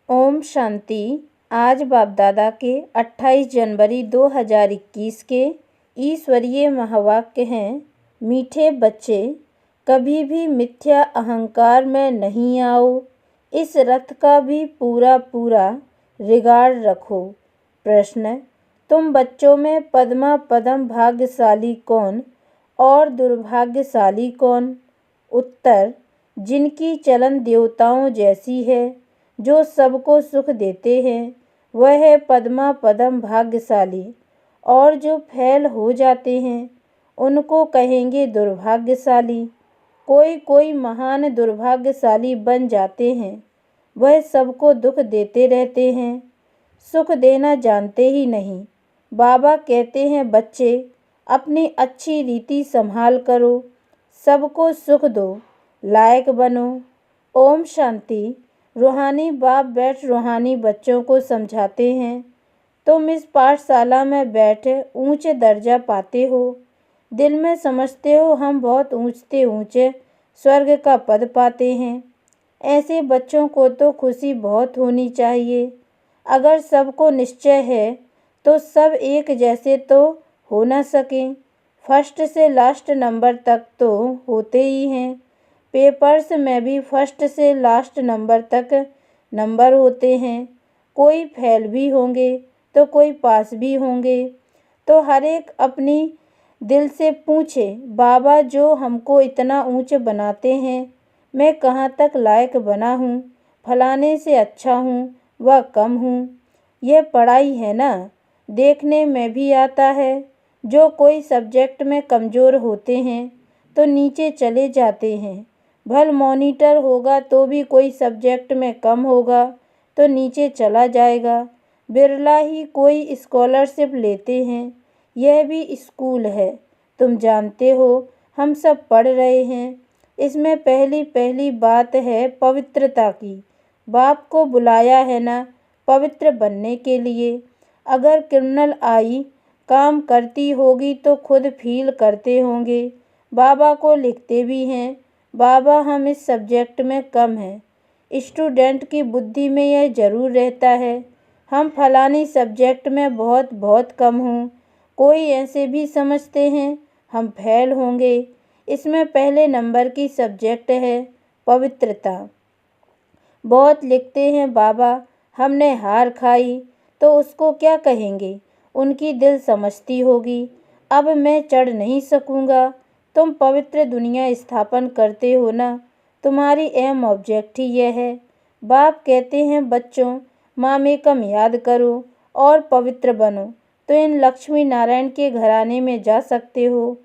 ओम शांति। आज बाप दादा के 28 जनवरी 2021 के ईश्वरीय महावाक्य हैं। मीठे बच्चे, कभी भी मिथ्या अहंकार में नहीं आओ। इस रथ का भी पूरा पूरा रिगार्ड रखो। प्रश्न, तुम बच्चों में पद्मा पदम भाग्यशाली कौन और दुर्भाग्यशाली कौन? उत्तर, जिनकी चलन देवताओं जैसी है, जो सबको सुख देते हैं, वह है पद्मा पदम भाग्यशाली, और जो फैल हो जाते हैं उनको कहेंगे दुर्भाग्यशाली। कोई कोई महान दुर्भाग्यशाली बन जाते हैं, वह सबको दुख देते रहते हैं, सुख देना जानते ही नहीं। बाबा कहते हैं, बच्चे अपनी अच्छी रीति संभाल करो, सबको सुख दो, लायक बनो। ओम शांति। रूहानी बाप बैठ रूहानी बच्चों को समझाते हैं, तुम इस पाठशाला में बैठे ऊंचे दर्जा पाते हो। दिल में समझते हो हम बहुत ऊंचे ऊंचे स्वर्ग का पद पाते हैं। ऐसे बच्चों को तो खुशी बहुत होनी चाहिए। अगर सबको निश्चय है तो सब एक जैसे तो हो ना सकें। फर्स्ट से लास्ट नंबर तक तो होते ही हैं। पेपर्स में भी फर्स्ट से लास्ट नंबर तक नंबर होते हैं। कोई फेल भी होंगे तो कोई पास भी होंगे। तो हर एक अपनी दिल से पूछे, बाबा जो हमको इतना ऊंचे बनाते हैं, मैं कहाँ तक लायक बना हूँ? फलाने से अच्छा हूँ व कम हूँ? यह पढ़ाई है ना, देखने में भी आता है। जो कोई सब्जेक्ट में कमज़ोर होते हैं तो नीचे चले जाते हैं। भल मॉनिटर होगा तो भी कोई सब्जेक्ट में कम होगा तो नीचे चला जाएगा। बिरला ही कोई स्कॉलरशिप लेते हैं। यह भी स्कूल है, तुम जानते हो, हम सब पढ़ रहे हैं। इसमें पहली पहली बात है पवित्रता की। बाप को बुलाया है ना पवित्र बनने के लिए। अगर क्रिमिनल आई काम करती होगी तो खुद फील करते होंगे। बाबा को लिखते भी हैं, बाबा हम इस सब्जेक्ट में कम हैं। स्टूडेंट की बुद्धि में यह ज़रूर रहता है, हम फलानी सब्जेक्ट में बहुत बहुत कम हूँ। कोई ऐसे भी समझते हैं हम फेल होंगे। इसमें पहले नंबर की सब्जेक्ट है पवित्रता। बहुत लिखते हैं, बाबा हमने हार खाई, तो उसको क्या कहेंगे? उनकी दिल समझती होगी, अब मैं चढ़ नहीं सकूँगा। तुम पवित्र दुनिया स्थापन करते हो ना, तुम्हारी एम ऑब्जेक्ट ही यह है। बाप कहते हैं, बच्चों मामेकम याद करो और पवित्र बनो, तो इन लक्ष्मी नारायण के घराने में जा सकते हो।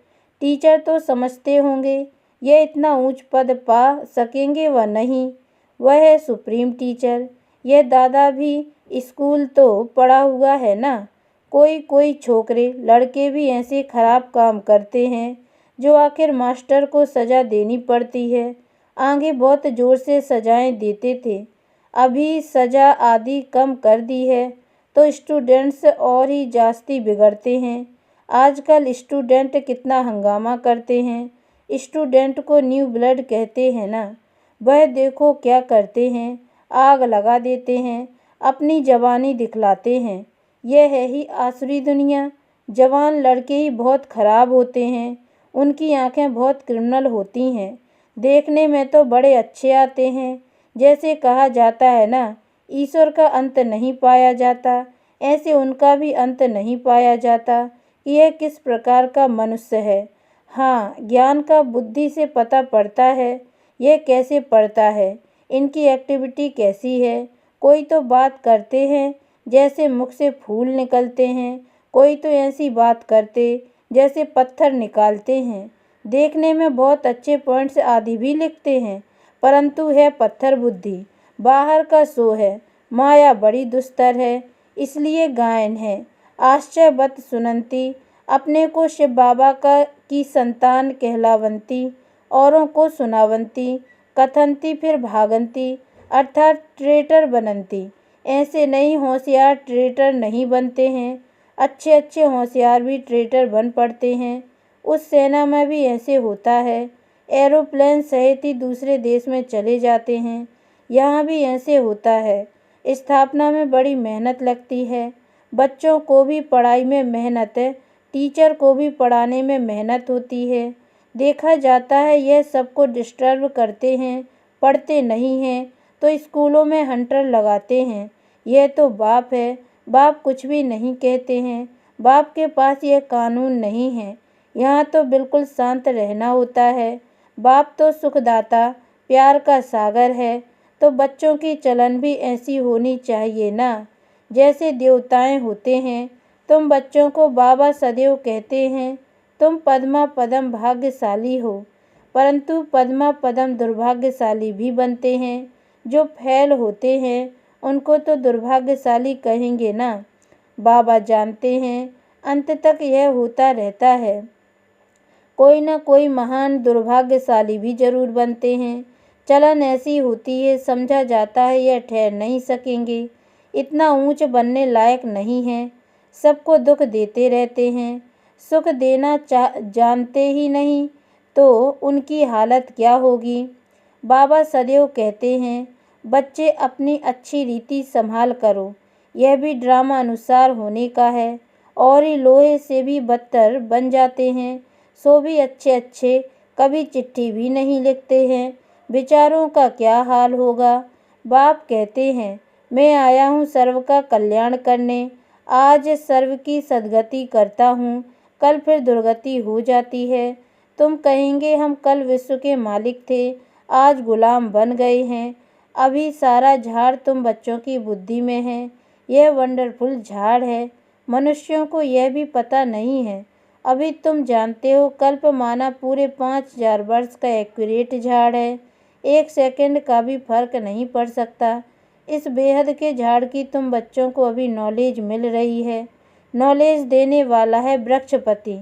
टीचर तो समझते होंगे यह इतना ऊंच पद पा सकेंगे व नहीं, वह है सुप्रीम टीचर। यह दादा भी स्कूल तो पढ़ा हुआ है ना। कोई कोई छोकरे लड़के भी ऐसे खराब काम करते हैं जो आखिर मास्टर को सज़ा देनी पड़ती है। आगे बहुत ज़ोर से सज़ाएं देते थे, अभी सज़ा आदि कम कर दी है तो स्टूडेंट्स और ही जास्ती बिगड़ते हैं। आजकल स्टूडेंट कितना हंगामा करते हैं। स्टूडेंट को न्यू ब्लड कहते हैं ना, वह देखो क्या करते हैं, आग लगा देते हैं, अपनी जवानी दिखलाते हैं। यह है ही आसुरी दुनिया। जवान लड़के ही बहुत खराब होते हैं, उनकी आंखें बहुत क्रिमिनल होती हैं। देखने में तो बड़े अच्छे आते हैं। जैसे कहा जाता है ना, ईश्वर का अंत नहीं पाया जाता, ऐसे उनका भी अंत नहीं पाया जाता कि यह किस प्रकार का मनुष्य है। हाँ, ज्ञान का बुद्धि से पता पड़ता है यह कैसे पढ़ता है, इनकी एक्टिविटी कैसी है। कोई तो बात करते हैं जैसे मुख से फूल निकलते हैं, कोई तो ऐसी बात करते जैसे पत्थर निकालते हैं। देखने में बहुत अच्छे पॉइंट्स आदि भी लिखते हैं, परंतु है पत्थर बुद्धि। बाहर का सो है, माया बड़ी दुस्तर है, इसलिए गायन है। आश्चर्यवत सुनंती, अपने को शिव बाबा का की संतान कहलावंती, औरों को सुनावंती, कथनती फिर भागंती, अर्थात ट्रेटर बनंती। ऐसे नहीं, होशियार ट्रेटर नहीं बनते हैं, अच्छे अच्छे होशियार भी ट्रेटर बन पड़ते हैं। उस सेना में भी ऐसे होता है, एरोप्लेन सहित ही दूसरे देश में चले जाते हैं, यहाँ भी ऐसे होता है। स्थापना में बड़ी मेहनत लगती है। बच्चों को भी पढ़ाई में मेहनत, टीचर को भी पढ़ाने में मेहनत होती है। देखा जाता है यह सबको डिस्टर्ब करते हैं, पढ़ते नहीं हैं तो स्कूलों में हंटर लगाते हैं। यह तो बाप है, बाप कुछ भी नहीं कहते हैं। बाप के पास यह कानून नहीं है। यहाँ तो बिल्कुल शांत रहना होता है। बाप तो सुखदाता, प्यार का सागर है, तो बच्चों की चलन भी ऐसी होनी चाहिए ना, जैसे देवताएं होते हैं। तुम बच्चों को बाबा सदैव कहते हैं तुम पद्मा पदम भाग्यशाली हो, परंतु पद्मा पदम दुर्भाग्यशाली भी बनते हैं। जो फैल होते हैं उनको तो दुर्भाग्यशाली कहेंगे ना। बाबा जानते हैं अंत तक यह होता रहता है, कोई न कोई महान दुर्भाग्यशाली भी जरूर बनते हैं। चलन ऐसी होती है, समझा जाता है यह ठहर नहीं सकेंगे, इतना ऊंच बनने लायक नहीं है, सबको दुख देते रहते हैं। सुख देना जानते ही नहीं तो उनकी हालत क्या होगी। बाबा सदैव कहते हैं बच्चे अपनी अच्छी रीति संभाल करो, यह भी ड्रामा अनुसार होने का है। और ही लोहे से भी बदतर बन जाते हैं, सो भी अच्छे अच्छे कभी चिट्ठी भी नहीं लिखते हैं। बेचारों का क्या हाल होगा। बाप कहते हैं मैं आया हूँ सर्व का कल्याण करने, आज सर्व की सद्गति करता हूँ, कल फिर दुर्गति हो जाती है। तुम कहेंगे हम कल विश्व के मालिक थे, आज गुलाम बन गए हैं। अभी सारा झाड़ तुम बच्चों की बुद्धि में है। यह वंडरफुल झाड़ है, मनुष्यों को यह भी पता नहीं है। अभी तुम जानते हो कल्पमाना पूरे 5000 वर्ष का एक्यूरेट झाड़ है, 1 सेकंड का भी फर्क नहीं पड़ सकता। इस बेहद के झाड़ की तुम बच्चों को अभी नॉलेज मिल रही है। नॉलेज देने वाला है वृक्षपति।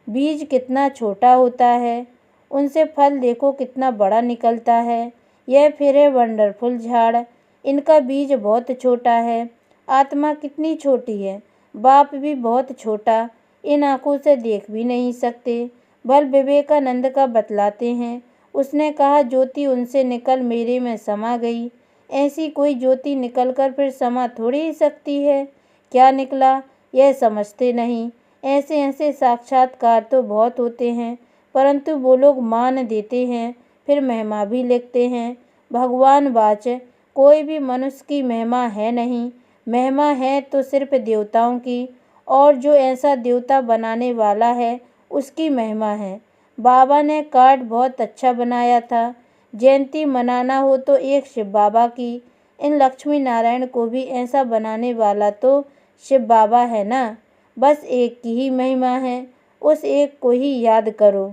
बीज कितना छोटा होता है, उनसे फल देखो कितना बड़ा निकलता है। यह फिर है वंडरफुल झाड़, इनका बीज बहुत छोटा है। आत्मा कितनी छोटी है, बाप भी बहुत छोटा, इन आँखों से देख भी नहीं सकते। बल विवेकानंद का बतलाते हैं, उसने कहा ज्योति उनसे निकल मेरे में समा गई। ऐसी कोई ज्योति निकलकर फिर समा थोड़ी ही सकती है। क्या निकला यह समझते नहीं। ऐसे ऐसे साक्षात्कार तो बहुत होते हैं, परंतु वो लोग मान देते हैं, फिर महिमा भी लिखते हैं। भगवान वाच कोई भी मनुष्य की महिमा है नहीं, महिमा है तो सिर्फ देवताओं की, और जो ऐसा देवता बनाने वाला है उसकी महिमा है। बाबा ने कार्ड बहुत अच्छा बनाया था, जयंती मनाना हो तो एक शिव बाबा की। इन लक्ष्मी नारायण को भी ऐसा बनाने वाला तो शिव बाबा है ना। बस एक की ही महिमा है, उस एक को ही याद करो।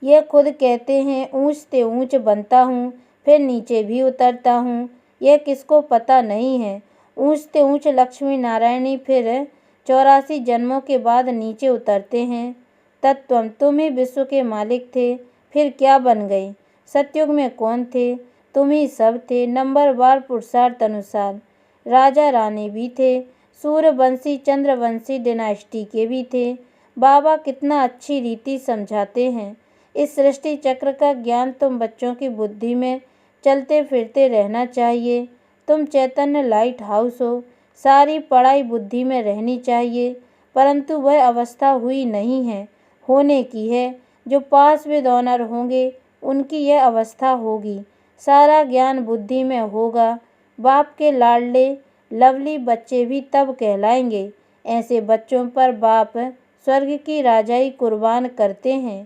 ये खुद कहते हैं ऊंच से ऊंच बनता हूँ, फिर नीचे भी उतरता हूँ। यह किसको पता नहीं है। ऊंच से ऊंच लक्ष्मी नारायण ही फिर 84 जन्मों के बाद नीचे उतरते हैं। तत्व तुम ही विश्व के मालिक थे, फिर क्या बन गए। सतयुग में कौन थे, तुम ही सब थे। नंबरवार पुरुषार्थ अनुसार राजा रानी भी थे, सूर्यवंशी चंद्रवंशी डिनास्टी के भी थे। बाबा कितना अच्छी रीति समझाते हैं। इस सृष्टि चक्र का ज्ञान तुम बच्चों की बुद्धि में चलते फिरते रहना चाहिए। तुम चैतन्य लाइट हाउस हो, सारी पढ़ाई बुद्धि में रहनी चाहिए, परंतु वह अवस्था हुई नहीं है, होने की है। जो पास विद ऑनर होंगे उनकी यह अवस्था होगी, सारा ज्ञान बुद्धि में होगा। बाप के लाडले लवली बच्चे भी तब कहलाएंगे। ऐसे बच्चों पर बाप स्वर्ग की राजाई कुर्बान करते हैं।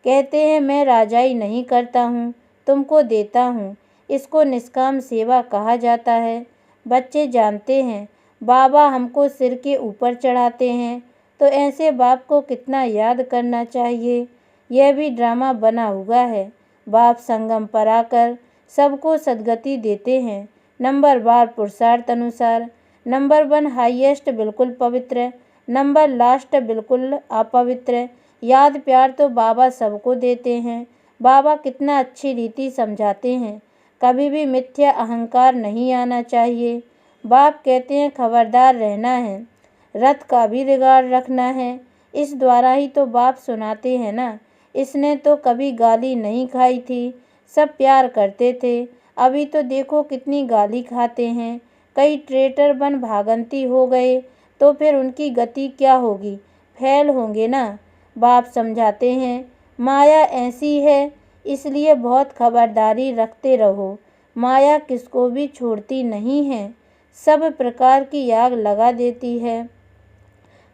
कहते हैं मैं राजाई नहीं करता हूँ, तुमको देता हूँ, इसको निष्काम सेवा कहा जाता है। बच्चे जानते हैं बाबा हमको सिर के ऊपर चढ़ाते हैं, तो ऐसे बाप को कितना याद करना चाहिए। यह भी ड्रामा बना हुआ है। बाप संगम पर आकर सबको सद्गति देते हैं, नंबरवार पुरुषार्थ अनुसार। नंबर 1 हाईएस्ट बिल्कुल पवित्र, नंबर लास्ट बिल्कुल अपवित्र। याद प्यार तो बाबा सबको देते हैं। बाबा कितना अच्छी रीति समझाते हैं, कभी भी मिथ्या अहंकार नहीं आना चाहिए। बाप कहते हैं खबरदार रहना है, रथ का भी रिगार्ड रखना है। इस द्वारा ही तो बाप सुनाते हैं ना। इसने तो कभी गाली नहीं खाई थी, सब प्यार करते थे। अभी तो देखो कितनी गाली खाते हैं। कई ट्रेटर बन भागंती हो गए तो फिर उनकी गति क्या होगी, फेल होंगे ना। बाप समझाते हैं, माया ऐसी है, इसलिए बहुत खबरदारी रखते रहो। माया किसको भी छोड़ती नहीं है, सब प्रकार की आग लगा देती है।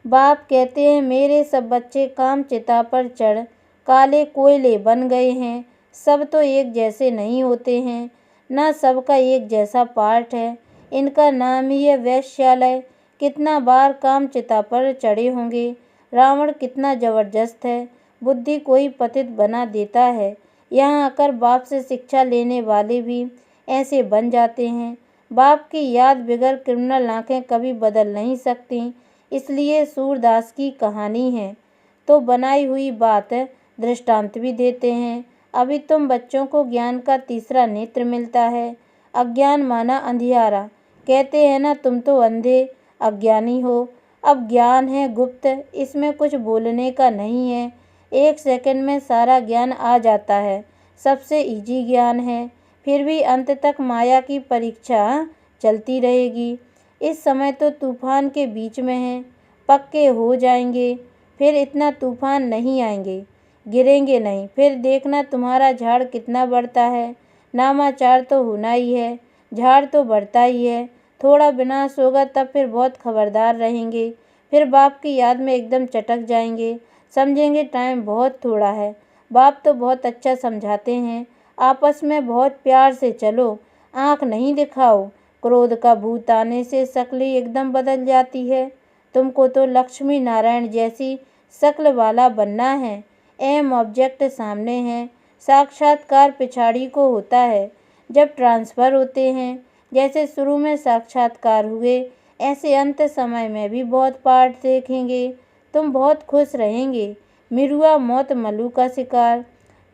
बाप कहते हैं, मेरे सब बच्चे काम चिता पर चढ़ काले कोयले बन गए हैं। सब तो एक जैसे नहीं होते हैं, ना सबका एक जैसा पार्ट है। इनका नाम ही है वैश्यालय। कितना बार काम चिता पर चढ़े होंगे। रावण कितना जबरदस्त है, बुद्धि कोई पतित बना देता है। यहाँ आकर बाप से शिक्षा लेने वाले भी ऐसे बन जाते हैं। बाप की याद बिगड़ क्रिमिनल आंखें कभी बदल नहीं सकती, इसलिए सूरदास की कहानी है तो बनाई हुई बात दृष्टांत भी देते हैं। अभी तुम बच्चों को ज्ञान का तीसरा नेत्र मिलता है। अज्ञान माना अंधियारा, कहते हैं ना तुम तो अंधे अज्ञानी हो। अब ज्ञान है गुप्त, इसमें कुछ बोलने का नहीं है। 1 सेकंड में सारा ज्ञान आ जाता है, सबसे इजी ज्ञान है। फिर भी अंत तक माया की परीक्षा चलती रहेगी। इस समय तो तूफान के बीच में हैं, पक्के हो जाएंगे, फिर इतना तूफान नहीं आएंगे, गिरेंगे नहीं। फिर देखना तुम्हारा झाड़ कितना बढ़ता है। नामाचार तो होना ही है, झाड़ तो बढ़ता ही है। थोड़ा विनाश होगा तब फिर बहुत खबरदार रहेंगे। फिर बाप की याद में एकदम चटक जाएंगे, समझेंगे टाइम बहुत थोड़ा है। बाप तो बहुत अच्छा समझाते हैं, आपस में बहुत प्यार से चलो, आँख नहीं दिखाओ। क्रोध का भूत आने से शक्ल ही एकदम बदल जाती है। तुमको तो लक्ष्मी नारायण जैसी शक्ल वाला बनना है। एम ऑब्जेक्ट सामने है, साक्षात्कार पिछाड़ी को होता है जब ट्रांसफ़र होते हैं। जैसे शुरू में साक्षात्कार हुए, ऐसे अंत समय में भी बहुत पार्ट देखेंगे। तुम बहुत खुश रहेंगे। मिरुआ मौत मल्लू का शिकार,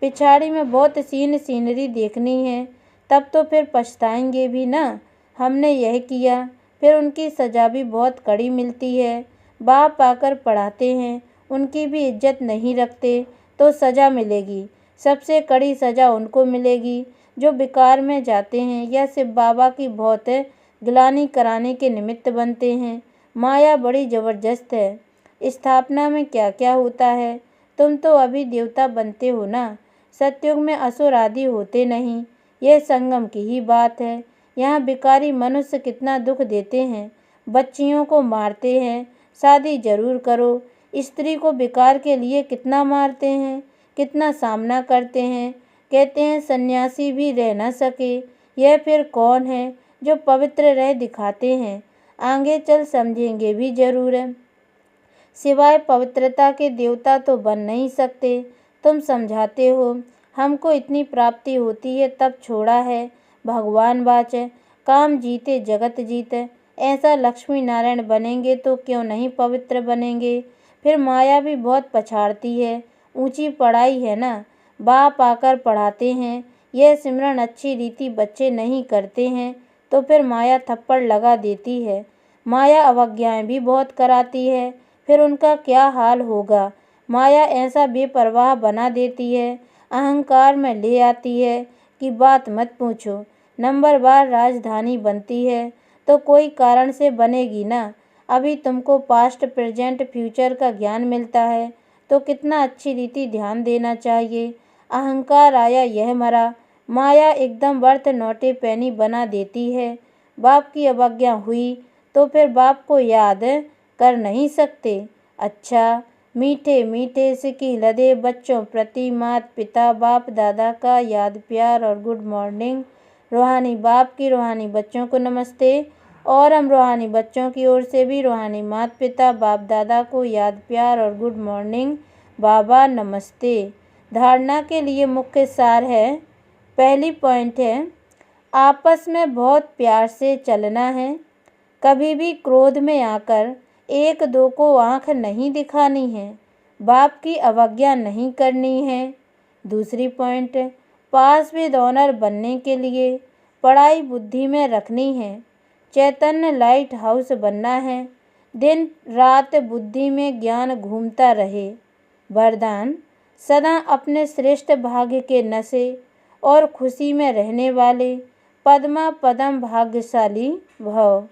पिछाड़ी में बहुत सीनरी देखनी है, तब तो फिर पछताएंगे भी ना, हमने यह किया। फिर उनकी सज़ा भी बहुत कड़ी मिलती है। बाप आकर पढ़ाते हैं, उनकी भी इज्जत नहीं रखते तो सज़ा मिलेगी। सबसे कड़ी सज़ा उनको मिलेगी जो विकार में जाते हैं या शिव बाबा की बहुत गिलानी कराने के निमित्त बनते हैं। माया बड़ी ज़बरदस्त है। स्थापना में क्या क्या होता है। तुम तो अभी देवता बनते हो ना, सतयुग में असुर आदि होते नहीं। यह संगम की ही बात है। यहाँ विकारी मनुष्य कितना दुख देते हैं, बच्चियों को मारते हैं। शादी जरूर करो, स्त्री को विकार के लिए कितना मारते हैं, कितना सामना करते हैं। कहते हैं सन्यासी भी रह न सके। यह फिर कौन है जो पवित्र रह दिखाते हैं। आगे चल समझेंगे भी जरूर है। सिवाय पवित्रता के देवता तो बन नहीं सकते। तुम समझाते हो, हमको इतनी प्राप्ति होती है तब छोड़ा है। भगवान वाचे, काम जीते जगत जीते। ऐसा लक्ष्मी नारायण बनेंगे तो क्यों नहीं पवित्र बनेंगे। फिर माया भी बहुत पछाड़ती है। ऊंची पढ़ाई है ना, बाप आकर पढ़ाते हैं। यह सिमरन अच्छी रीति बच्चे नहीं करते हैं तो फिर माया थप्पड़ लगा देती है। माया अवज्ञाएं भी बहुत कराती है, फिर उनका क्या हाल होगा। माया ऐसा बेपरवाह बना देती है, अहंकार में ले आती है कि बात मत पूछो। नंबर बार राजधानी बनती है तो कोई कारण से बनेगी ना। अभी तुमको पास्ट प्रेजेंट फ्यूचर का ज्ञान मिलता है तो कितना अच्छी रीति ध्यान देना चाहिए। अहंकार आया यह मरा। माया एकदम वर्थ नोटे पैनी बना देती है। बाप की अवज्ञा हुई तो फिर बाप को याद कर नहीं सकते। अच्छा, मीठे मीठे सिकी लदे बच्चों प्रति माता पिता बाप दादा का याद प्यार और गुड मॉर्निंग। रूहानी बाप की रूहानी बच्चों को नमस्ते, और हम रूहानी बच्चों की ओर से भी रूहानी माता पिता बाप दादा को याद प्यार और गुड मॉर्निंग बाबा नमस्ते। धारणा के लिए मुख्य सार है। पहली पॉइंट है, आपस में बहुत प्यार से चलना है। कभी भी क्रोध में आकर एक दो को आँख नहीं दिखानी है। बाप की अवज्ञा नहीं करनी है। दूसरी पॉइंट, पास विद ऑनर बनने के लिए पढ़ाई बुद्धि में रखनी है। चैतन्य लाइट हाउस बनना है। दिन रात बुद्धि में ज्ञान घूमता रहे। वरदान, सदा अपने श्रेष्ठ भाग्य के नशे और खुशी में रहने वाले, पद्मा पदम भाग्यशाली भव।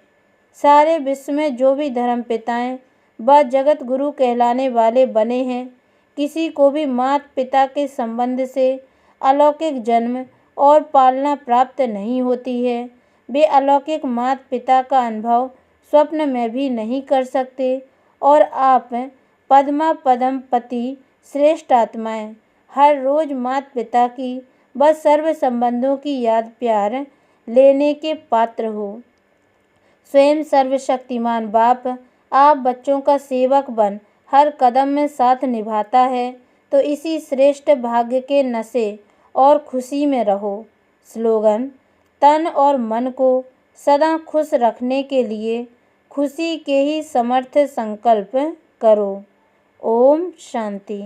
सारे विश्व में जो भी धर्म पिताएं व जगत गुरु कहलाने वाले बने हैं, किसी को भी माता पिता के संबंध से अलौकिक जन्म और पालना प्राप्त नहीं होती है। वे अलौकिक माता पिता का अनुभव स्वप्न में भी नहीं कर सकते। और आप पद्मा पदम पति श्रेष्ठ आत्माएं हर रोज माता पिता की व सर्व संबंधों की याद प्यार लेने के पात्र हो। स्वयं सर्वशक्तिमान बाप आप बच्चों का सेवक बन हर कदम में साथ निभाता है, तो इसी श्रेष्ठ भाग्य के नशे और खुशी में रहो। स्लोगन: तन और मन को सदा खुश रखने के लिए खुशी के ही समर्थ संकल्प करो। ओम शांति।